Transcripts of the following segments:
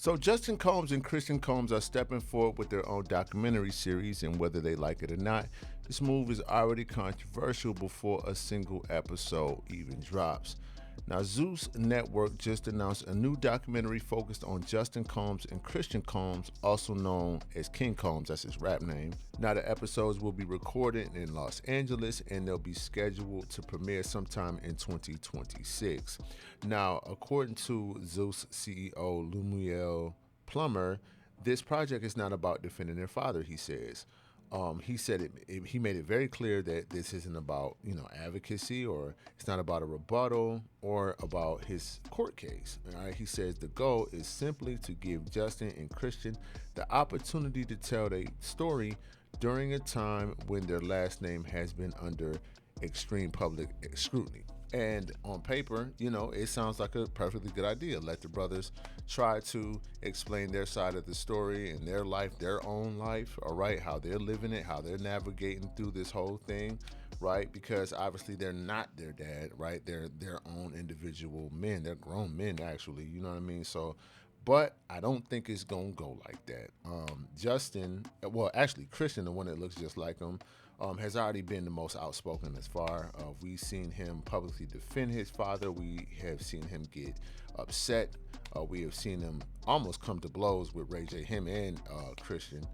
So Justin Combs and Christian Combs are stepping forward with their own documentary series, and whether they like it or not, this move is already controversial before a single episode even drops. Now, Zeus Network just announced a new documentary focused on Justin Combs and Christian Combs, also known as King Combs, that's his rap name. Now, the episodes will be recorded in Los Angeles and they'll be scheduled to premiere sometime in 2026. Now, according to Zeus CEO Lumuel Plummer, this project is not about defending their father, he says. He said he made it very clear that this isn't about advocacy, or it's not about a rebuttal or about his court case. All right, he says the goal is simply to give Justin and Christian the opportunity to tell their story during a time when their last name has been under extreme public scrutiny. And on paper, it sounds like a perfectly good idea. Let the brothers try to explain their side of the story and their life, their own life, all right, how they're living it, how they're navigating through this whole thing, right? Because obviously they're not their dad, right? They're their own individual men. They're grown men, actually, you know what I mean? So, but I don't think it's gonna go like that. Justin, well, actually, Christian, the one that looks just like him, has already been the most outspoken as far. We've seen him publicly defend his father. We have seen him get upset. We have seen him almost come to blows with Ray J, him and Christian,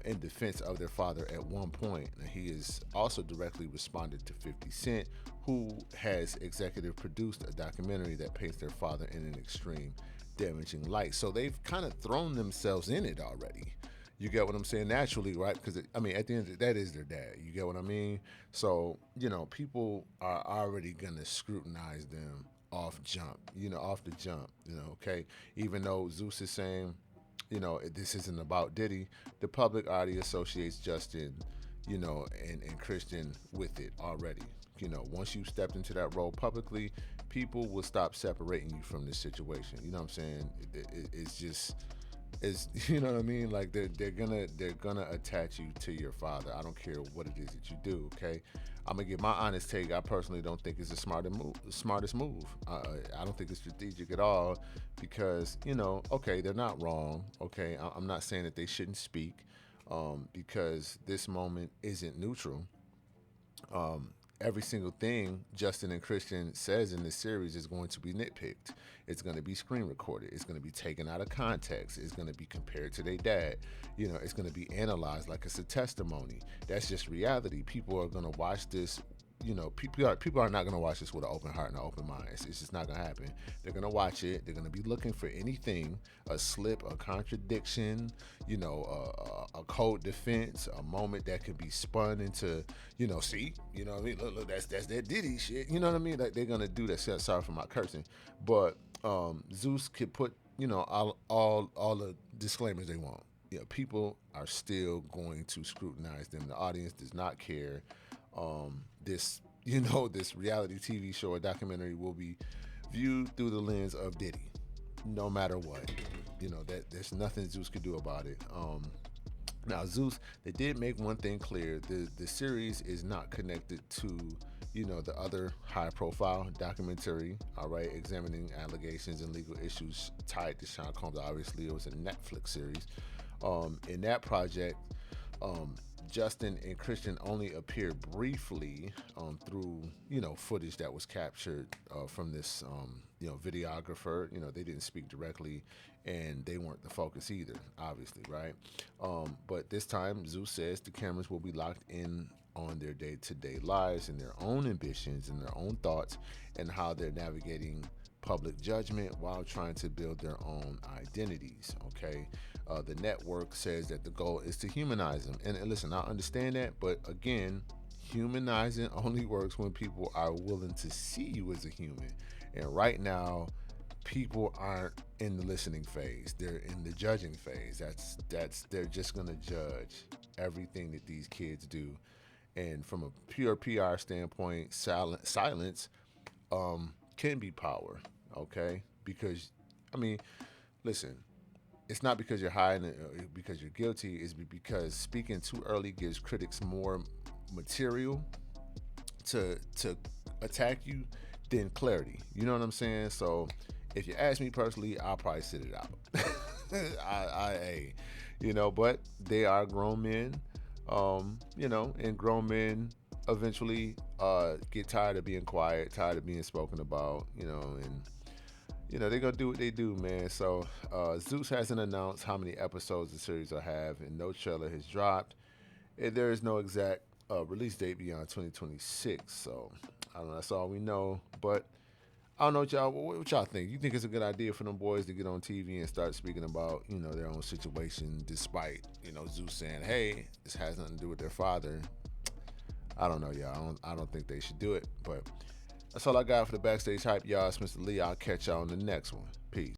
in defense of their father at one point. And he has also directly responded to 50 Cent, who has executive produced a documentary that paints their father in an extreme, damaging light. So they've kind of thrown themselves in it already. You get what I'm saying? Naturally, right? Because at the end of the day, that is their dad. You get what I mean? So, people are already going to scrutinize them off off the jump, okay? Even though Zeus is saying, this isn't about Diddy, the public already associates Justin, and Christian with it already. Once you stepped into that role publicly, people will stop separating you from this situation. You know what I'm saying? It's just is you know what I mean? Like they're gonna attach you to your father. I don't care what it is that you do. Okay, I'm gonna give my honest take. I personally don't think it's the smartest move. I don't think it's strategic at all because okay, they're not wrong. Okay, I'm not saying that they shouldn't speak because this moment isn't neutral. um, every single thing Justin and Christian says in this series is going to be nitpicked. It's going to be screen recorded. It's going to be taken out of context. It's going to be compared to their dad. It's going to be analyzed like it's a testimony. That's just reality. People are going to watch this. People are not going to watch this with an open heart and an open mind. It's just not going to happen. They're going to watch it. They're going to be looking for anything, a slip, a contradiction, a cold defense, a moment that could be spun into, see, what I mean? Look, that's that Diddy shit. You know what I mean? Like they're going to do that. Sorry for my cursing, but Zeus could put, all the disclaimers they want. People are still going to scrutinize them. The audience does not care. This reality TV show or documentary will be viewed through the lens of Diddy, no matter what. That there's nothing Zeus could do about it. Now Zeus, they did make one thing clear: the series is not connected to the other high profile documentary, all right, examining allegations and legal issues tied to Sean Combs. Obviously, it was a Netflix series. In that project, Justin and Christian only appeared briefly through footage that was captured from this videographer. They didn't speak directly, and they weren't the focus either, obviously, right? But this time, Zeus says the cameras will be locked in on their day-to-day lives and their own ambitions and their own thoughts and how they're navigating public judgment while trying to build their own identities. Okay, the network says that the goal is to humanize them. And listen, I understand that, but again, humanizing only works when people are willing to see you as a human. And right now, people aren't in the listening phase; they're in the judging phase. That's they're just gonna judge everything that these kids do. And from a pure PR standpoint, silence can be power, okay? Because, listen, it's not because you're hiding it or because you're guilty. It's because speaking too early gives critics more material to attack you than clarity. You know what I'm saying? So if you ask me personally, I'll probably sit it out. I, but they are grown men, and grown men eventually get tired of being quiet, tired of being spoken about, and they gonna do what they do, man. So Zeus hasn't announced how many episodes the series will have, and no trailer has dropped. And there is no exact release date beyond 2026. So I don't know. That's all we know. But I don't know what y'all. What y'all think? You think it's a good idea for them boys to get on TV and start speaking about their own situation, despite Zeus saying, "Hey, this has nothing to do with their father." I don't know, y'all. I don't think they should do it. But that's all I got for the backstage hype, y'all. It's Mr. Lee. I'll catch y'all on the next one. Peace.